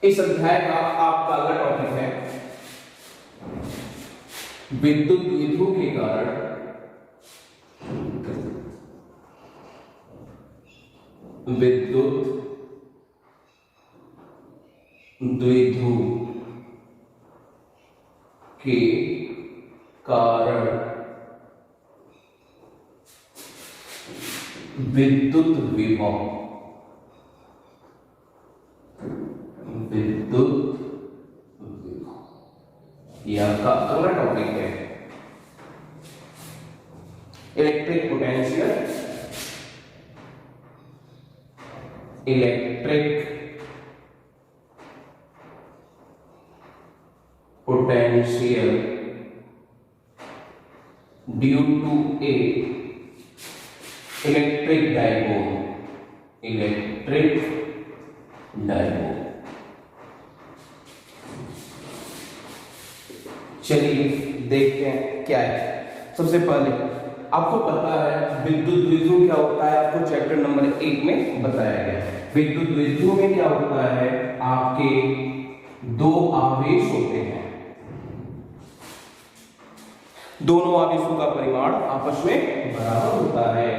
इस अध्याय का आपका अगला टॉपिक है विद्युत द्विध्रुव के कारण विद्युत द्विध्रुव के कारण विद्युत विभव यह का अगला टॉपिक है electric potential due to a electric dipole चलिए देखते हैं क्या है। सबसे पहले आपको पता है विद्युत द्विध्रुव क्या होता है, आपको चैप्टर नंबर 1 में बताया गया है। विद्युत द्विध्रुव में क्या होता है, आपके दो आवेश होते हैं, दोनों आवेशों का परिमाण आपस में बराबर होता है।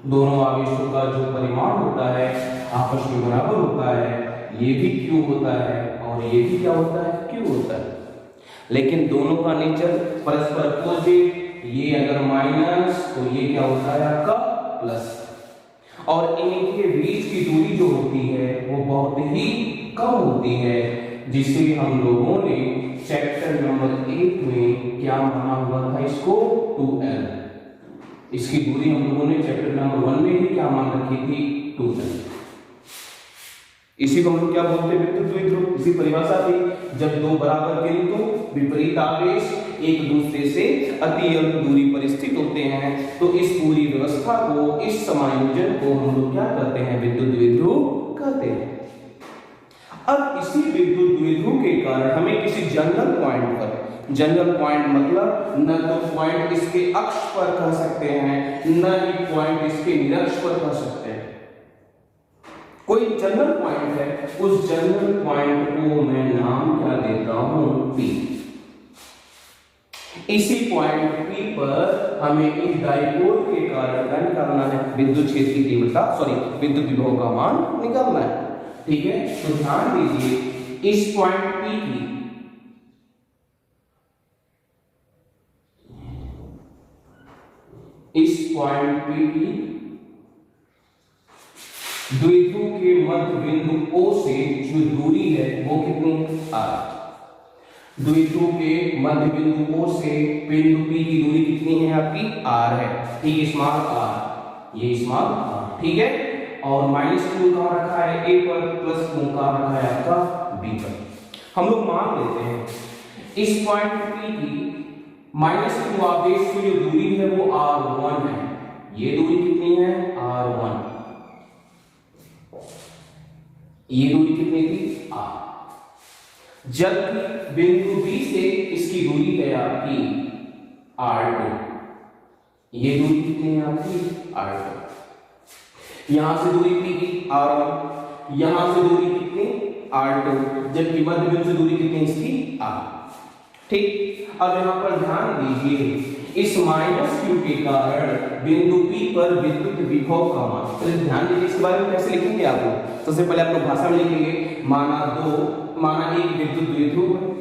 दोनों आवेशों का जो परिमाण होता है आपस में बराबर होता है। ये भी Q होता है और ये भी क्या होता है, Q होता है। लेकिन दोनों का नेचर परस्पर अपोजिट, ये अगर माइनस तो ये क्या होता है आपका प्लस, और इनके बीच की दूरी जो होती है वो बहुत ही कम होती है, जिसे हम लोगों ने चैप्टर नंबर 1 में क्या माना हुआ था, इसको 2L। इसकी दूरी हम लोगों ने चैप्टर नंबर 1 में ही क्या मान रखी थी, 2L। इसी को हम लोग क्या बोलते हैं, विद्युत द्विध्रुव। इसी परिभाषा थी, जब दो बराबर किंतु विपरीत आवेश एक दूसरे से अति अल्प दूरी पर स्थित होते हैं तो इस पूरी व्यवस्था को, इस समायोजन को हम लोग क्या कहते हैं, विद्युत द्विध्रुव कहते हैं। अब इसी विद्युत द्विध्रुव के कारण हमें किसी जनरल पॉइंट पर, जनरल पॉइंट मतलब न तो पॉइंट इसके अक्ष पर कह सकते हैं, न ही पॉइंट इसके निरक्ष पर कह सकते हैं, कोई जनरल पॉइंट है, उस जनरल पॉइंट को मैं नाम क्या देता हूं, P। इसी पॉइंट P पर हमें इस डायपोल के कारण क्या निकालना है, विद्युत क्षेत्र की तीव्रता, सॉरी विद्युत विभव का मान निकालना है। ठीक है, तो ध्यान दीजिए इस पॉइंट P की द्विध्रुव के मध्य बिंदु O से जो दूरी है वो कितनी है, R। द्विध्रुव के मध्य बिंदु O से बिंदु P की दूरी कितनी है आपकी, R है। ठीक, स्मॉल r, ये स्मॉल r, ठीक है। और माइनस Q कहाँ रखा है, A पर, प्लस Q कहाँ रखा है आपका, B पर। हम लोग मान लेते हैं इस पॉइंट P की माइनस Q आवेश की जो दूरी है वो R1 है। ये दूरी कितनी है, R1। ये दूरी कितनी थी, R। जबकि बिंदु B से इसकी दूरी है आपकी R2। ये दूरी कितनी है आपकी, R2। यहां से दूरी की R1, यहां से दूरी कितनी, R2, जबकि मध्य बिंदु से दूरी कितनी इसकी, R। ठीक, अब यहां पर ध्यान दीजिए इस माइनस Q के कारण बिंदु P पर विद्युत विभव का मान, तो ध्यान दीजिए इसके बारे में कैसे लिखेंगे आप लोग। सबसे पहले आप लोग भाषा में लिखेंगे, माना एक विद्युत द्विध्रुव है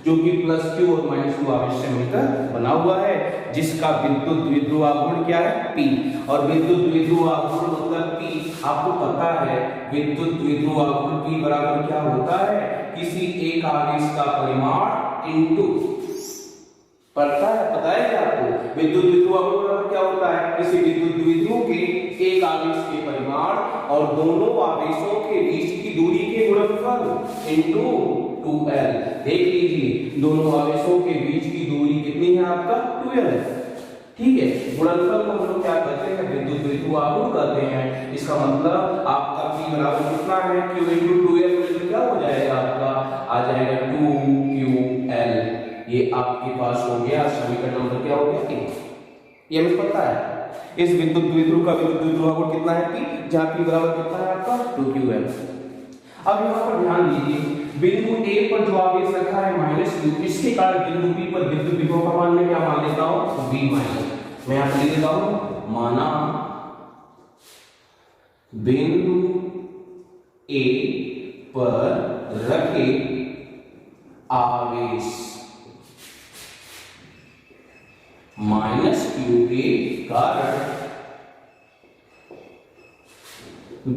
जो कि प्लस Q और माइनस Q आवेश से मिलकर बना हुआ है, जिसका विद्युत द्विध्रुव आघूर्ण क्या है, P। और विद्युत द्विध्रुव आघूर्ण मतलब P, आपको पता है विद्युत द्विध्रुव आघूर्ण P बराबर क्या होता है, किसी एक आवेश का परिमाण इनटू, पता है क्या आपको, विद्युत द्विध्रुव आघूर्ण क्या होता है, किसी विद्युत द्विध्रुव के एक आवेश के परिमाण और दोनों आवेशों के बीच की दूरी के गुणनफल इनटू 2L। देख लीजिए दोनों आवेशों के बीच की दूरी कितनी है आपका, 2L है। ठीक है, गुणनफल को हम लोग क्या कहते हैं, विद्युत द्विध्रुव आघूर्ण कहते हैं। इसका मतलब आपका P बराबर कितना है, Q इनटू 2L, तो क्या हो जाएगा आपका, आ जाएगा 2QL। ये आपके पास हो गया समीकरण नंबर क्या हो गया, 1। ये हमें पता है इस विद्युत द्विध्रुव का विद्युत द्विध्रुव आघूर्ण कितना है, P, जहां P बराबर कितना है आपका, 2QL। अब यहाँ पर ध्यान दीजिए, बिंदु A पर जो आवेश रखा है -q, इसके कारण बिंदु B पर विद्युत विभव का मान मैं क्या मान लेता हूँ, V माइनस। मैं यहाँ पर लिख देता हूँ, माना बिंदु A पर रखे आवेश -q के कारण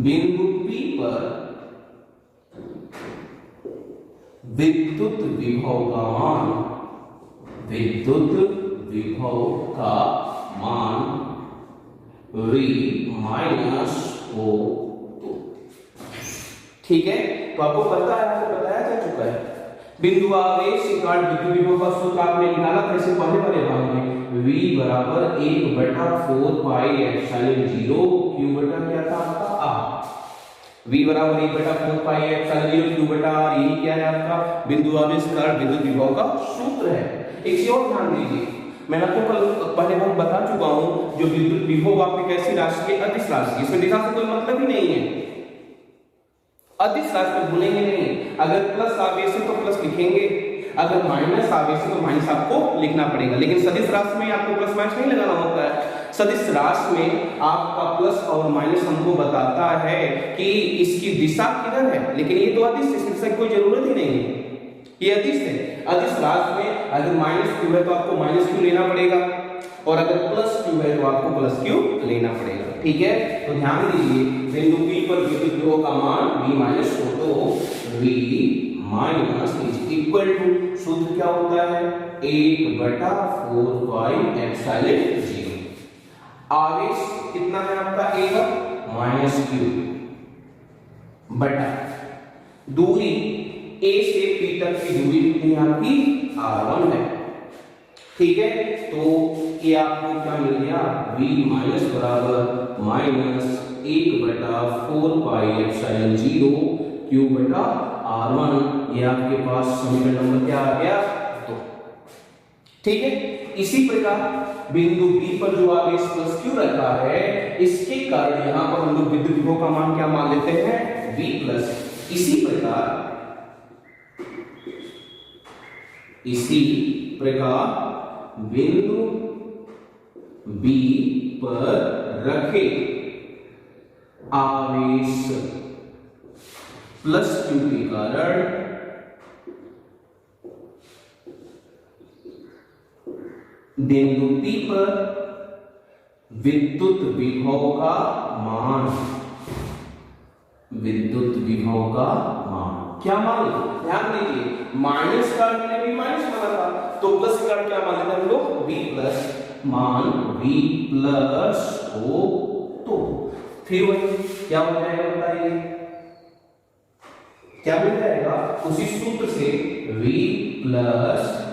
बिंदु P पर विद्युत विभव का मान, विद्युत विभव का मान V माइनस हो। ठीक है, तो आपको पता है, आपको बताया जा चुका है बिंदु आवेश के कारण विद्युत विभव का सूत्र आपने निकाला था इससे पहले वाले भाग में, V बराबर 1/4 पाई एप्सिलॉन 0 Q बटा क्या था आपका R। V बराबर 1/4 पाई एप्सिलॉन 0 Q बटा R, यही क्या है आपका बिंदु आवेश के कारण विद्युत विभव का सूत्र है। एक चीज और ध्यान दीजिए, मैंने आपको कल पहले बहुत बता चुका हूं, जो विद्युत विभव आपकी कैसी राशि है, अदिश राशि, इसमें दिशा से कोई मतलब ही नहीं है, अदिश राशि में भूलेंगे नहीं। अगर प्लस आवेश है तो प्लस लिखेंगे, अगर माइनस आवेश है तो माइनस आपको लिखना पड़ेगा, लेकिन सदिश राशि में आपको प्लस माइनस नहीं लगाना होता है। सदिश राशि में आपका प्लस और माइनस हमको बताता है कि इसकी दिशा किधर है, लेकिन ये तो अदिश है, इसकी कोई जरूरत ही नहीं है, ये अदिश है। अदिश राशि में अगर -q है तो आपको -q लेना पड़ेगा, और अगर +q है तो आपको +q लेना पड़ेगा। ठीक है, तो ध्यान दीजिए, बिंदु P पर विद्युत विभव का मान V माइनस हो, तो V minus is equal to, सूत्र क्या होता है, 1/4 पाई एप्सिलॉन 0। आवेश कितना है आपका A का -q बटा दूरी A से P तक की दूरी कितनी आपकी R1 है। ठीक है, तो ये आपको क्या मिल गया, V माइनस बराबर -1/4 पाई एप्सिलॉन 0 Q बटा R1। ये आपके पास समीकरण नंबर क्या आ गया, 2। ठीक है, इसी प्रकार बिंदु B पर जो आवेश +q रखा है, इसके कारण यहां पर हम लोग विद्युत विभव का मान क्या मान लेते हैं, V+। इसी प्रकार बिंदु B पर रखे आवेश +q के कारण बिंदु P पर विद्युत विभव का मान, विद्युत विभव का मान क्या मान, ध्यान दीजिए, माइनस का मैंने भी माइनस माना था, तो प्लस का क्या मान लेते हैं हम लोग, V+, मान V+ हो, तो फिर वही क्या हो जाएगा बताइए, क्या मिल जाएगा, उसी सूत्र से V+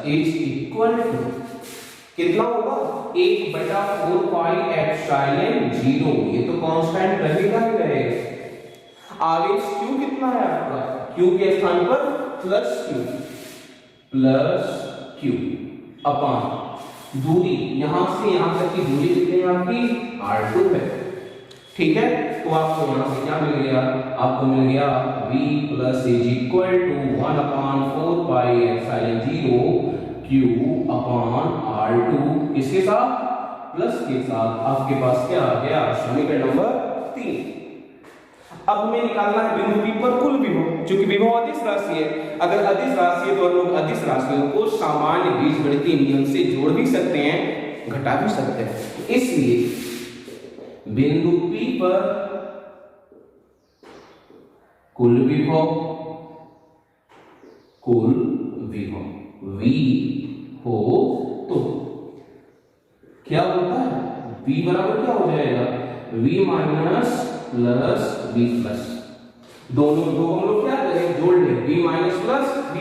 इज इक्वल टू कितना होगा, 1/4 पाई एप्सिलॉन 0। ये तो कांस्टेंट रहेगा ही रहेगा। आवेश Q कितना है आपका, Q के स्थान पर +q अपॉन दूरी, यहां से यहां तक की दूरी कितनी है आपकी, R2 है। ठीक है, तो आपको यहां से क्या मिल गया, आपको मिल गया V+ is equal to 1/4 pi epsilon 0 Q upon R2, इसके साथ प्लस के साथ आपके पास क्या आ गया, समीकरण नंबर 3। अब हमें निकालना है बिंदु P पर कुल विभव, क्योंकि विभव अदिश राशि है। अगर अदिश राशि है तो हम लोग अदिश राशियों को सामान्य बीजगणितीय नियम से जोड़ भी सकते हैं, घटा भी सकते हैं। इसलिए बिंदु P पर कुल विभव V हो तो क्या होता है, V बराबर क्या हो जाएगा, V माइनस प्लस V+। दोनों दो हम लोग क्या करें, जोड़ लें, V माइनस प्लस V+,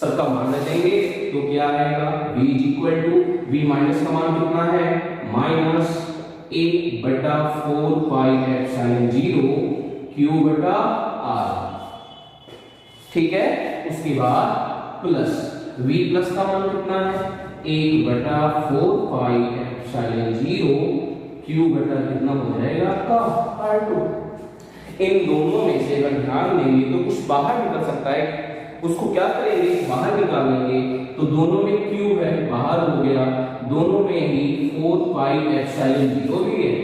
सबका मान रखेंगे तो क्या आएगा, V is equal to, V minus का मान कितना है, -1/4 पाई एप्सिलॉन 0 Q बटा R। ठीक है, उसके बाद प्लस V+ का मान कितना है, 1/4 पाई एप्सिलॉन 0 Q बटा कितना हो जाएगा आपका R2। इन दोनों में से अगर ध्यान देंगे तो कुछ बाहर निकल सकता है, उसको क्या करेंगे, बाहर निकालेंगे। तो दोनों में क्यूब है, बाहर हो गया, दोनों में ही 4 पाई एप्सिलॉन 0 भी है।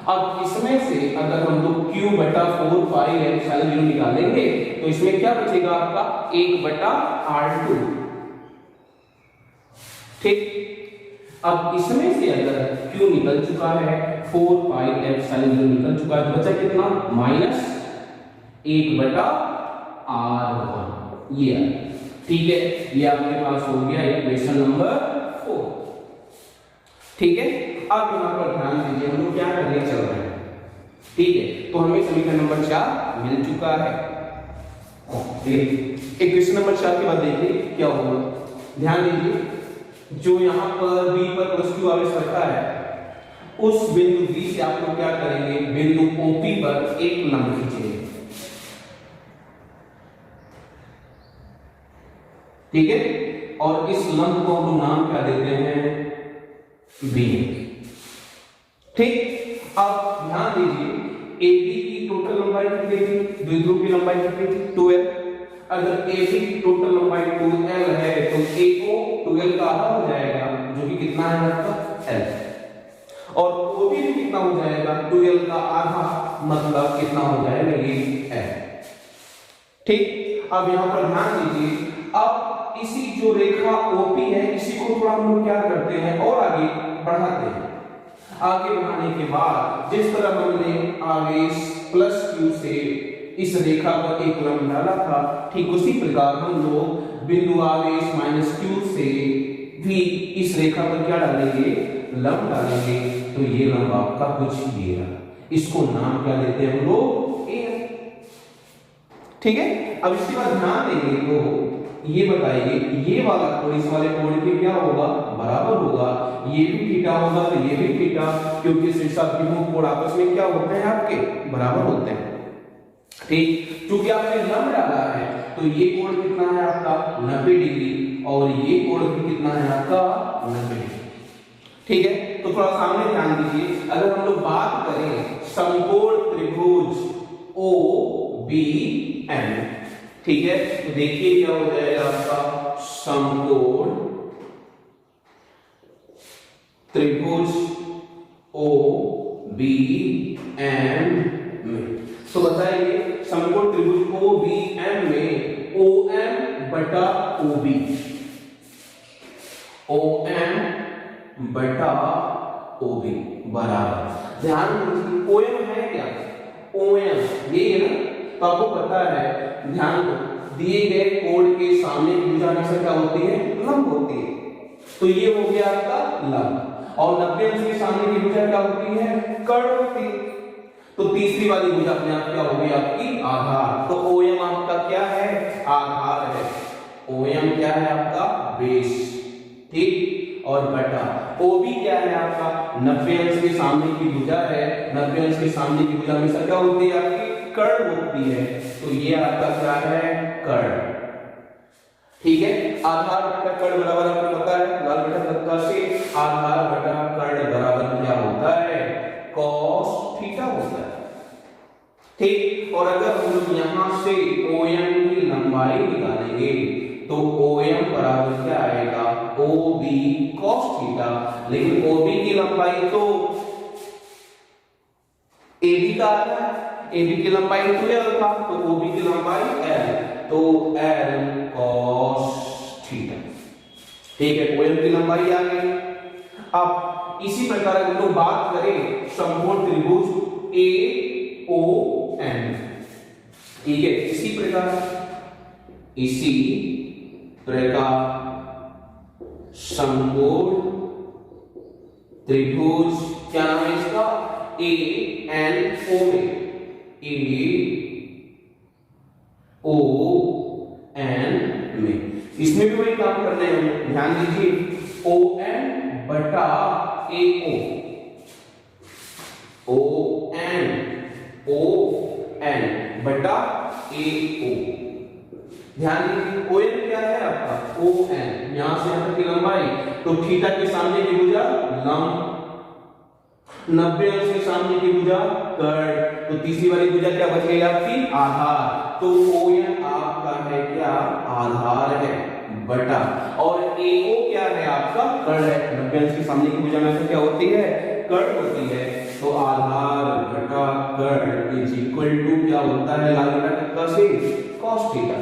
अब इसमें से अगर हम लोग q बटा 4 पाई एप्सिलॉन 0 निकालेंगे तो इसमें क्या बचेगा आपका 1 बटा r2। ठीक, अब इसमें से अगर q निकल चुका है, 4 पाई एप्सिलॉन 0 निकल चुका है, तो बचा कितना, माइनस 1 बटा r1। ये ठीक है, ये आपके पास हो गया इक्वेशन नंबर 4। ठीक है, अब यहां पर ध्यान दीजिए, हम लोग क्या करने चल रहे हैं। ठीक है, तो हमें समीकरण नंबर 4 मिल चुका है। इक्वेशन नंबर 4 के बाद देखिए क्या होगा। ध्यान दीजिए, जो यहां पर b पर प्लस q आवेश रखा है, उस बिंदु b से आप लोग क्या करेंगे, बिंदु OP पर एक लंब खींचेंगे। ठीक है, और इस लंब को हम लोग नाम क्या देते हैं, b। ठीक, अब ध्यान दीजिए, AB की टोटल लंबाई कितनी थी, द्विध्रुव की लंबाई कितनी थी, 2l। अगर AB की टोटल लंबाई 2l है तो AO 2l का आधा हो जाएगा, जो कि कितना है आपका l। और OB भी कितना हो जाएगा, 2l का आधा, मतलब कितना हो जाएगा, ये l। ठीक, अब यहां पर ध्यान दीजिए, अब इसी जो रेखा OP है, इसी को थोड़ा हम लोग क्या करते हैं और आगे बढ़ाते हैं। आगे बढ़ाने के बाद जिस तरह हमने आवेश प्लस q से इस रेखा पर एक लंब डाला था, ठीक उसी प्रकार हम लोग बिंदु आवेश माइनस q से भी इस रेखा पर क्या डालेंगे, लंब डालेंगे। तो ये लंब आपका कुछ ये रहा, इसको नाम क्या देते हैं हम लोग, a। ठीक है, अब इसके बाद ध्यान देंगे तो ये बताइए, ये वाला कोण इस वाले कोण के क्या होगा, बराबर होगा। ये भी थीटा होगा तो ये भी थीटा, क्योंकि शीर्षाभिमुख कोण आपस में क्या होते हैं, आपके बराबर होते हैं। ठीक, क्योंकि आपने लंब डाला है तो ये कोण कितना है आपका 90 डिग्री, और ये कोण भी कितना है आपका 90 डिग्री। ठीक है, तो थोड़ा सामने ध्यान दीजिए, अगर हम लोग बात करें समकोण त्रिभुज OBM, ठीक है, तो देखिए क्या हो जाएगा आपका समकोण त्रिभुज OBM में। तो बताइए समकोण त्रिभुज OBM में OM बटा OB, OM बटा OB बराबर, ध्यान दीजिए OM है क्या, OM ये है ना, तो आपको पता है, ध्यान दो, दिए गए कोण के सामने की भुजा हमेशा क्या होती है, लंब होती है। तो ये हो गया आपका लंब, और 90 अंश के सामने की भुजा क्या होती है, कर्ण होती है। तो तीसरी वाली भुजा अपने आप क्या होगी, आपकी आधार। तो OM आपका क्या है, आधार है। OM क्या है आपका, बेस। ठीक, और बटा OB क्या है आपका, 90 अंश के सामने की भुजा है। 90 अंश के सामने की भुजा हमेशा क्या होती है, आपकी कर्ण होती है। तो ये आपका क्या है, कर्ण। ठीक है, आधार बटा कर्ण बराबर आपको पता है, लाल बटा तत्व से आधार बटा कर्ण बराबर क्या होता है, cos थीटा होता है। ठीक, और अगर हम लोग यहां से OM की लंबाई निकालेंगे तो OM बराबर क्या आएगा, OB cos थीटा। लेकिन OB की लंबाई तो AB का आधा है, AB की लंबाई 2l था, तो OB की लंबाई l, तो l cos थीटा। ठीक है, OM की लंबाई आ गई। अब इसी प्रकार अगर हम बात करें समकोण त्रिभुज AOM, ठीक है, इसी प्रकार समकोण त्रिभुज क्या नाम है इसका, ANO में, AON में, इसमें भी वही काम करने हैं। ध्यान दीजिए, ON बटा AO, ON बटा AO। ध्यान दीजिए, ON क्या है आपका, ON, यहां से यहां तक की लंबाई, तो थीटा के सामने की भुजा लंब, 90 अंश के सामने की भुजा कर्ण, तो तीसरी वाली भुजा क्या बच गई आपकी, आधार। तो ON आपका है क्या, आधार है बटा, और AO क्या है आपका, कर्ण है। 90 अंश के सामने की भुजा में क्या होती है, कर्ण होती है। तो आधार घटा कर्ण इज इक्वल टू क्या होता है, लाल बटा कितना से, cos थीटा।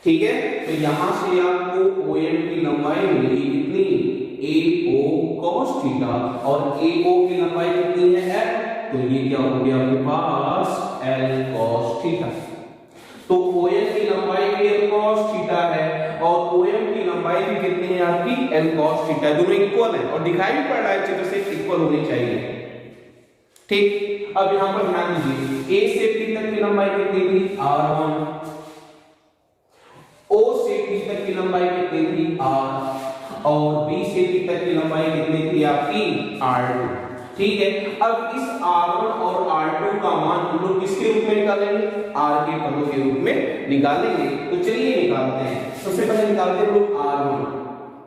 ठीक है, तो यहां से आपको OM की लंबाई मिलेगी कितनी, AO cos थीटा, और AO की लंबाई कितनी है L, तो ये क्या हो गया आपके पास L cos थीटा। तो OM की लंबाई भी L cos थीटा है और OM की लंबाई भी कितनी है आपकी, L cos थीटा। दोनों इक्वल है और दिखाई भी पड़ रहा है चित्र से इक्वल होनी चाहिए। ठीक, अब यहां पर ध्यान दीजिए, A से P तक की लंबाई कितनी थी, R1, O से P तक की लंबाई कितनी थी, R, और B से P तक की लंबाई कितनी थी आपकी, R2। ठीक है, अब इस R1 और R2 का मान हम लोग किसके रूप में निकालेंगे, R के पदों के रूप में निकालेंगे। तो चलिए निकालते हैं। सबसे पहले निकालते हैं लोग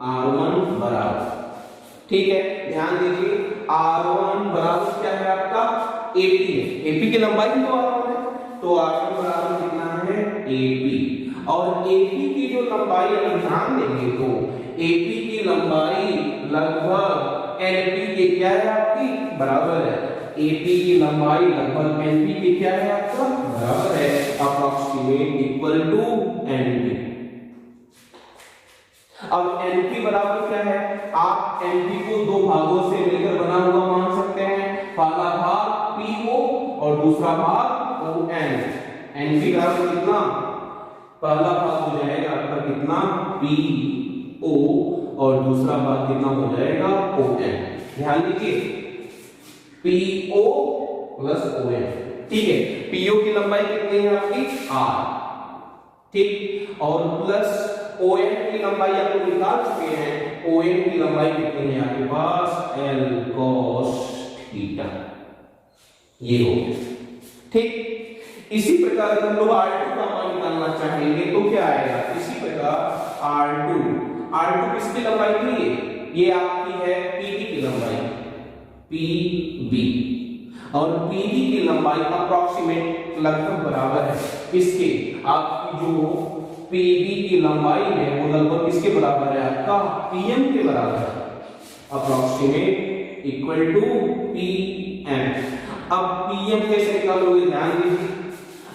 R1 बराबर, ठीक है, ध्यान दीजिए R1 बराबर क्या है आपका, AP है, AP की लंबाई भी तो R1 है, तो R1 बराबर कितना है, AP, और AP की जो लंबाई अगर ध्यान देंगे तो AP की लंबाई लगभग NP के क्या है आपकी, बराबर है। AP की लंबाई लगभग NP के क्या है आपका, बराबर है, अप्रॉक्सीमेट इक्वल टू NP। अब NP बराबर क्या है, आप NP को दो भागों से मिलकर बना हुआ मान सकते हैं, पहला भाग PO और दूसरा भाग ON। NP बराबर कितना, पहला भाग हो जाएगा आपका कितना, PO, और दूसरा भाग कितना हो जाएगा, ON। ध्यान दीजिए PO प्लस ON, ठीक है, PO की लंबाई कितनी है आपकी, R, ठीक, और प्लस ON की लंबाई आपको निकाल चुके हैं, ON की लंबाई कितनी है आपके पास, L cos थीटा, ये हो गया। ठीक, इसी प्रकार अगर हम लोग R2 का मान निकालना चाहेंगे तो क्या आएगा, इसी प्रकार R2 किसकी लंबाई थी, ये आपकी है PB की लंबाई, PB, और PB की लंबाई अप्रॉक्सीमेट लगभग बराबर है किसके, आपकी जो PB की लंबाई है वो लगभग किसके बराबर है आपका, PM के बराबर है, अप्रॉक्सीमेट इक्वल टू PM। अब PM कैसे निकालोगे, ध्यान दीजिए,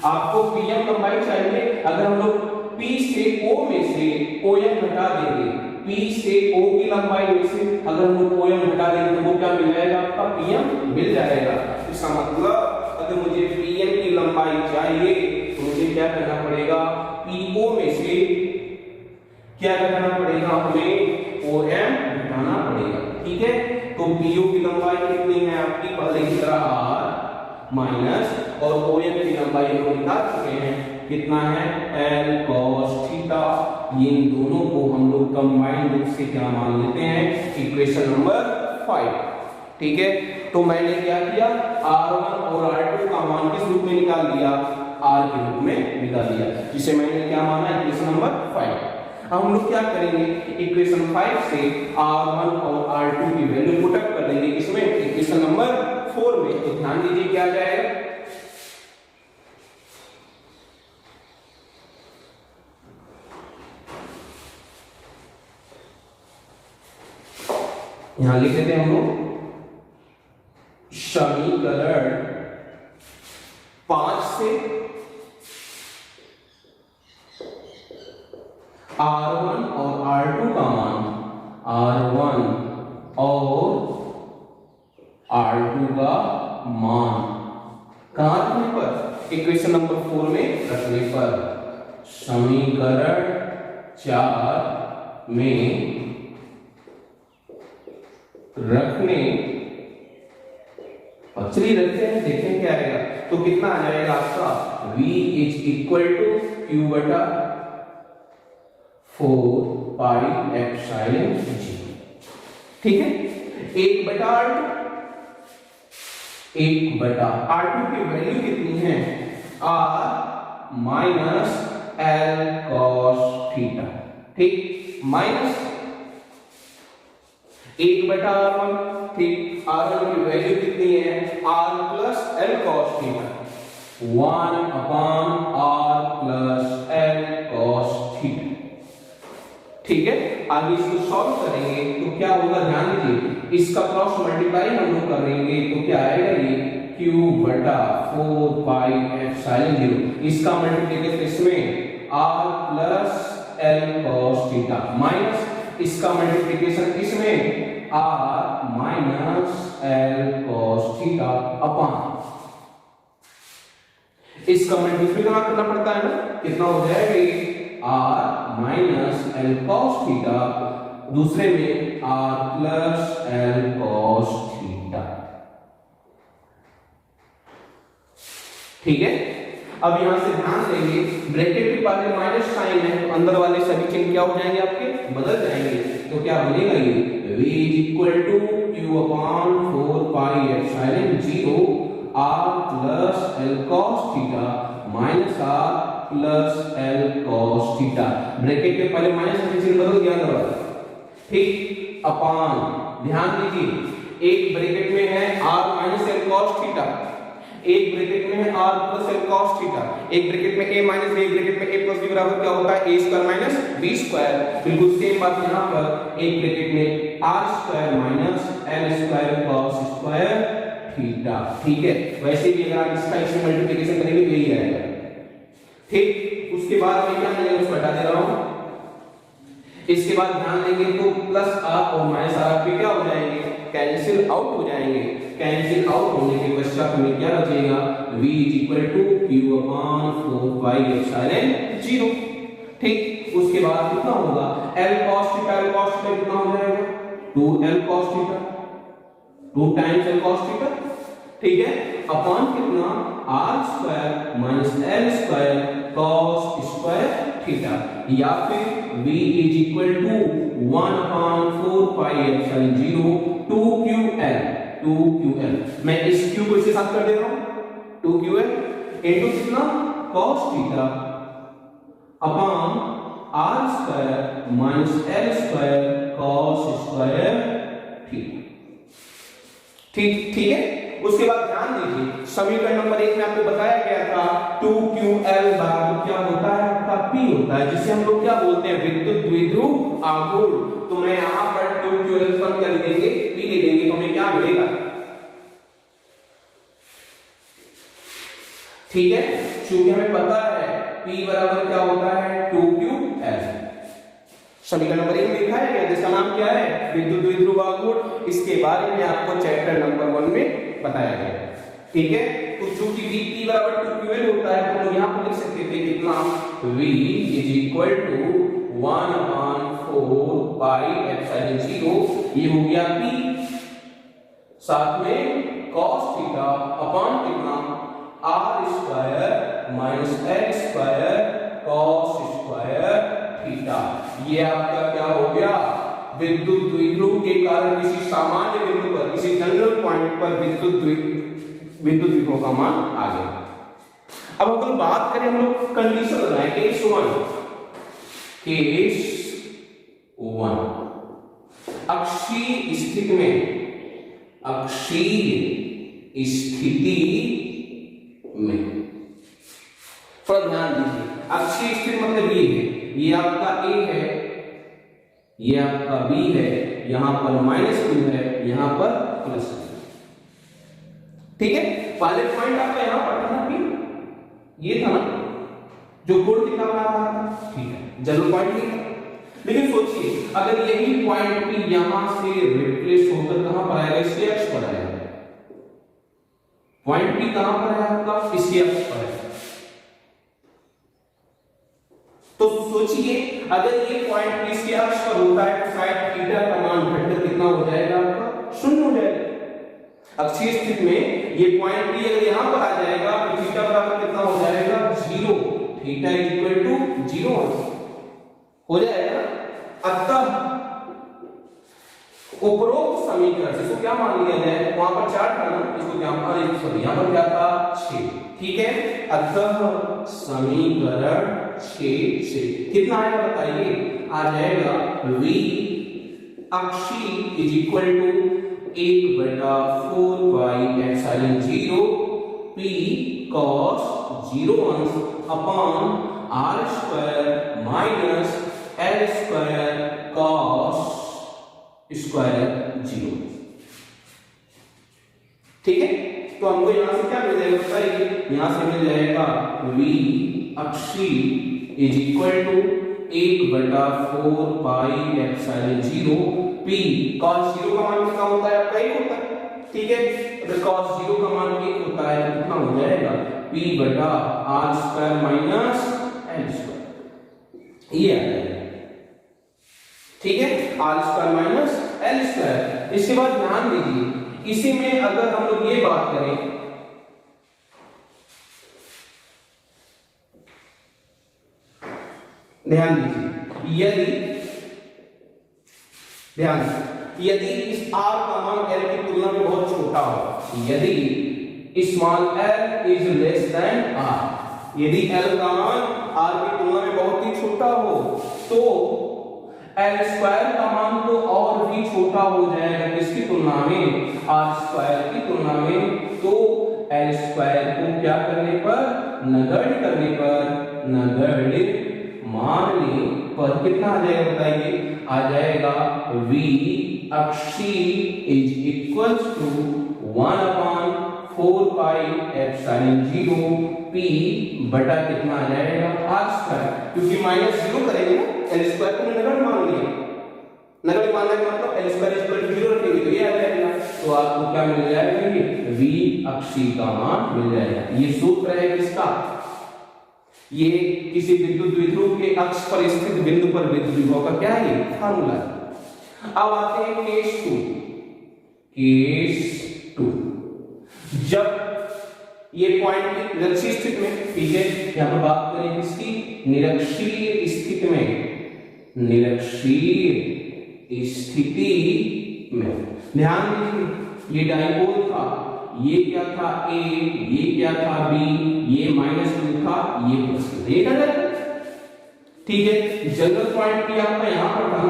आपको PM लंबाई चाहिए, अगर हम लोग P से O में से OM हटा देंगे, P से O की लंबाई में से अगर हम लोग OM हटा देंगे तो वो क्या मिल जाएगा आपका, PM मिल जाएगा। इसका मतलब अगर मुझे PM की लंबाई चाहिए तो मुझे क्या करना पड़ेगा, PO में से क्या करना पड़ेगा, हमें OM घटाना पड़ेगा। ठीक है, तो PO की लंबाई कितनी है आपकी, पहले की तरह R माइनस, और OM की लंबाई हम निकाल चुके हैं, कितना है, L cos थीटा। ये इन दोनों को हम लोग कंबाइंड रूप से क्या मान लेते हैं, इक्वेशन नंबर 5। ठीक है, तो मैंने क्या किया, R1 और R2 का मान किस रूप में निकाल दिया, R के रूप में निकाल दिया, जिसे मैंने क्या माना, इक्वेशन नंबर 5। अब हम लोग क्या करेंगे, इक्वेशन 5 से R1 और R2 की वैल्यू पुट अप कर देंगे इसमें, इक्वेशन नंबर 4 में। तो ध्यान दीजिए क्या आ जाएगा, यहां लिख देते हैं हम लोग, समीकरण 5 से R1 और R2 का मान, R1 और R2 का मान कहां रखने पर, इक्वेशन नंबर 4 में रखने पर, समीकरण 4 में रखने, चलिए रखते हैं, देखें क्या आएगा। तो कितना आ जाएगा आपका, V is equal to Q बटा 4 पाई एप्सिलॉन G। ठीक है, 1 बटा R2 की वैल्यू कितनी है, R माइनस L cos थीटा। ठीक, माइनस 1/r1, ठीक। r1 की वैल्यू कितनी है, r plus l cos theta, 1/r plus l cos theta, ठीक है। आगे इसको सॉल्व करेंगे तो क्या होगा, ध्यान दीजिए, इसका क्रॉस मल्टीप्लाई हम लोग करेंगे तो क्या आएगा, ये q बटा 4 पाई एप्सिलॉन 0, इसका मल्टीप्लिकेशन इसमें r plus l cos theta minus इसका मल्टीप्लिकेशन इसमें r minus L cos theta upon इसका मल्टीप्लिकेशन करना पड़ता है ना, कितना हो जाएगा, r minus L cos theta, दूसरे में r plus l cos theta, ठीक है। अब यहां से ध्यान देंगे, ब्रैकेट के पहले माइनस साइन है तो अंदर वाले सभी चिन्ह क्या हो जाएंगे, आपके बदल जाएंगे, तो क्या बनेगा, ये v is equal to q upon 4 pi epsilon 0 r plus l cos theta minus r plus l cos theta, bracket के पहले माइनस का चिन्ह बदल गया अंदर वाला, ठीक, अपॉन, ध्यान दीजिए, एक ब्रैकेट में है r minus L cos theta, एक ब्रैकेट में है r plus l cos theta, एक ब्रैकेट में a माइनस b, एक ब्रैकेट में a प्लस b बराबर क्या होता है, a square minus b square, बिल्कुल सेम बात यहां पर, एक ब्रैकेट में r square minus l square cos square theta, ठीक है। वैसे भी अगर आप इसका इससे मल्टीप्लिकेशन करेंगे तो यही आएगा, ठीक। उसके बाद मैं क्या मिलेगा, उसको हटा दे रहा हूं, इसके बाद ध्यान देंगे तो प्लस r और माइनस r पे क्या हो जाएंगे, कैंसिल आउट हो जाएंगे, कैंसिल आउट होने के पश्चात हमें क्या बचेगा, v is equal to q upon 4 pi epsilon 0, ठीक। उसके बाद कितना होगा, l cos थीटा कितना हो जाएगा, 2l cos theta, 2 times l cos थीटा, ठीक है, अपॉन कितना, r square minus l square cos square theta, या फिर v is equal to 1 upon 4 pi epsilon 0 2ql, मैं इस q को इसके साथ कर दे रहा हूं, 2ql इनटू कितना, cos theta upon r square minus l square cos square theta, ठीक है। उसके बाद ध्यान दीजिए, समीकरण नंबर 1 में आपको बताया गया था 2ql बराबर क्या होता है, आपका p होता है, जिसे हम लोग क्या बोलते हैं, विद्युत द्विध्रुव आघूर्ण, तो मैं यहां पर 2ql पर क्या लिखेंगे, p ले लेंगे, तो हमें क्या मिलेगा, ठीक है, क्योंकि हमें पता है p बराबर क्या होता है, 2ql, समीकरण नंबर 1 में लिखा है, जिसका नाम क्या है, विद्युत द्विध्रुव आघूर्ण, इसके बारे में आपको चैप्टर नंबर 1 में बताया गया, ठीक है। तो चूंकि v बराबर 2ql होता है तो हम यहां पर लिख सकते थे कितना, v is equal to 1 upon 4 pi epsilon 0, ये हो गया p, साथ में cos थीटा अपॉन कितना, r square minus l square cos square theta, ये आपका क्या हो गया, विद्युत द्विध्रुव के कारण किसी सामान्य बिंदु पर, किसी जनरल पॉइंट पर विद्युत द्विध्रुव का मान आ गया। अब अगर बात करें, हम लोग कंडीशन लगाएं, केस 1, अक्षीय स्थिति में थोड़ा ध्यान दीजिए, अक्षीय स्थिति मतलब ये है, ये आपका a है, ये आपका b है, यहां पर -2 है, यहां पर प्लस, ठीक है। पहले पॉइंट आपका यहां पर था ना, p ये था ना जो कोण कितना बना रहा था, ठीक है, जनरल पॉइंट ये था। लेकिन सोचिए, अगर यही पॉइंट p यहां से रिप्लेस होकर कहां पर आएगा, इसके अक्ष पर आएगा, पॉइंट p कहां पर है आपका, इसके अक्ष पर है, तो सोचिए अगर ये पॉइंट इसके अक्ष पर होता है तो शायद थीटा का मान घटकर कितना हो जाएगा, आपका 0 हो जाएगा। अक्षीय स्थिति में ये पॉइंट p अगर यहां पर आ जाएगा तो थीटा बराबर कितना हो जाएगा, 0, थीटा इज इक्वल टू 0 हो जाएगा। अतः उपरोक्त समीकरण से इसको क्या मान लिया जाए, वहां पर 4 था ना, इसको क्या मान, यहां पर क्या था, 6, ठीक है। अतः समीकरण 6 से कितना आएगा बताइए, आ जाएगा v अक्षीय is equal to 1/4 p cos 0 अंश upon r square minus l square cos square 0। ठीक है, तो हमको यहां से क्या मिल जाएगा बताइए, यहां से मिल जाएगा v अक्षीय is equal to 1/4 p cos 0 का मान कितना होता है आपका 1 होता है। ठीक है, अगर cos 0 का मान 1 होता है तो कितना हो जाएगा p बटा r square minus l square, ये आ जाएगा। ठीक है, r square minus l square. इसके बाद ध्यान दीजिए, इसी में अगर हम लोग ये बात करें, ध्यान दीजिए, यदि इस r का मान l की तुलना में बहुत छोटा हो, यदि small l is less than r, यदि l का मान r की तुलना में बहुत ही छोटा हो तो l स्क्वायर का मान तो और भी छोटा हो जाएगा किसकी तुलना में, r स्क्वायर की तुलना में। तो l स्क्वायर को क्या करने पर, नगण्य करने पर, नगण्य मानने पर कितना आ जाएगा बताइए, आ जाएगा v अक्षीय इज इक्वल टू 1/4 p बटा कितना आ जाएगा r स्क्वायर, क्योंकि माइनस 0 करेंगे ना, l स्क्वायर को नगण्य मान लिया, नगण्य मानने का मतलब l square is equal to 0 रखेंगे तो ये आ जाएगा। तो आपको क्या मिल जाएगा, ये v अक्षीय का मान मिल जाएगा। ये सूत्र है किसका, ये किसी विद्युत द्विध्रुव के अक्ष पर स्थित बिंदु पर विद्युत विभव का क्या है, फार्मूला है। अब आते हैं केस 2। जब ये पॉइंट की निरक्षीय स्थिति में, ठीक है, यहां पर बात करें किसकी, निरक्षीय स्थिति में, निरक्षीय स्थिति में ध्यान दीजिए, ये डाइपोल था, ये क्या था a, ये क्या था b, ये -2 था, ये +2, ये क्या है। ठीक है, जनरल पॉइंट भी आपका यहां पर था,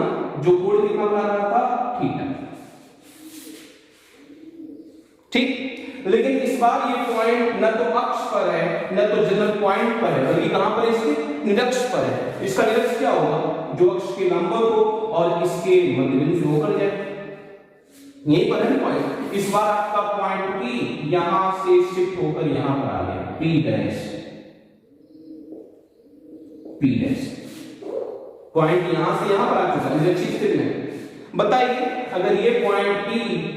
जो कोण कितना बना रहा था, थीटा। ठीक, लेकिन इस बार ये पॉइंट न तो अक्ष पर है न तो जनरल पॉइंट पर है, बल्कि कहां पर है, इसके निरक्ष पर है। इसका निरक्ष क्या होगा, जो अक्ष के लंबवत हो और इसके मध्यबिंदु से होकर जाए, यही पर है पॉइंट। इस बार आपका पॉइंट P यहां से शिफ्ट होकर यहां पर आ गया, P डैश पॉइंट यहां से यहां पर आ चुका है निरक्षीय स्थिति में। बताइए, अगर ये पॉइंट P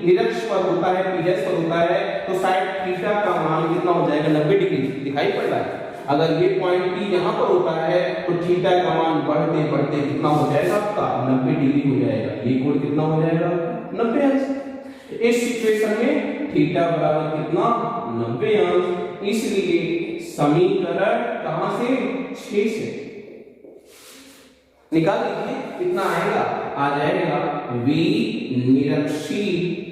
निरक्ष पर होता है, P डैश पर होता है, तो साइड थीटा का मान कितना हो जाएगा, 90 डिग्री दिखाई पड़ रहा है। अगर ये पॉइंट P यहां पर होता है तो थीटा का मान बढ़ते बढ़ते कितना हो जाएगा आपका, 90 डिग्री हो जाएगा। ये कोण कितना हो जाएगा, 90 अंश। इस सिचुएशन में थीटा बराबर कितना, 90 अंश। इसलिए समीकरण कहां से, 6 से निकाल लीजिए, कितना आएगा, आ जाएगा v निरक्षीय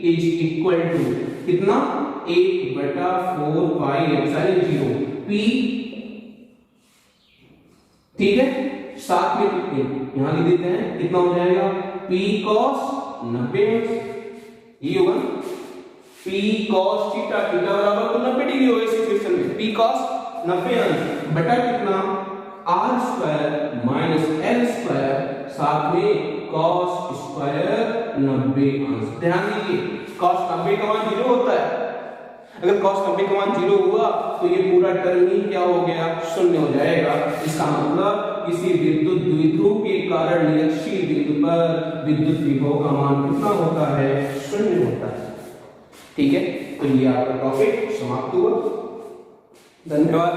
इज इक्वल टू कितना, 1/4 p। ठीक है, साथ में यहां लिख देते हैं, कितना हो जाएगा, p cos 90 अंश, ये होगा p cos थीटा, थीटा बराबर तो 90 डिग्री होगा इस सिचुएशन में, p cos 90 अंश बटा कितना, r square minus l square, साथ में cos स्क्वायर 90 अंश। ध्यान दीजिए, cos 90 का मान 0 होता है, अगर cos 90 का मान 0 हुआ तो ये पूरा टर्म ही क्या हो गया, शून्य हो जाएगा। इसका मतलब किसी विद्युत द्विध्रुव के कारण निरक्षीय बिंदु पर विद्युत विभव का मान कितना होता है, शून्य होता है। ठीक है, तो ये आपका टॉपिक समाप्त हुआ। धन्यवाद।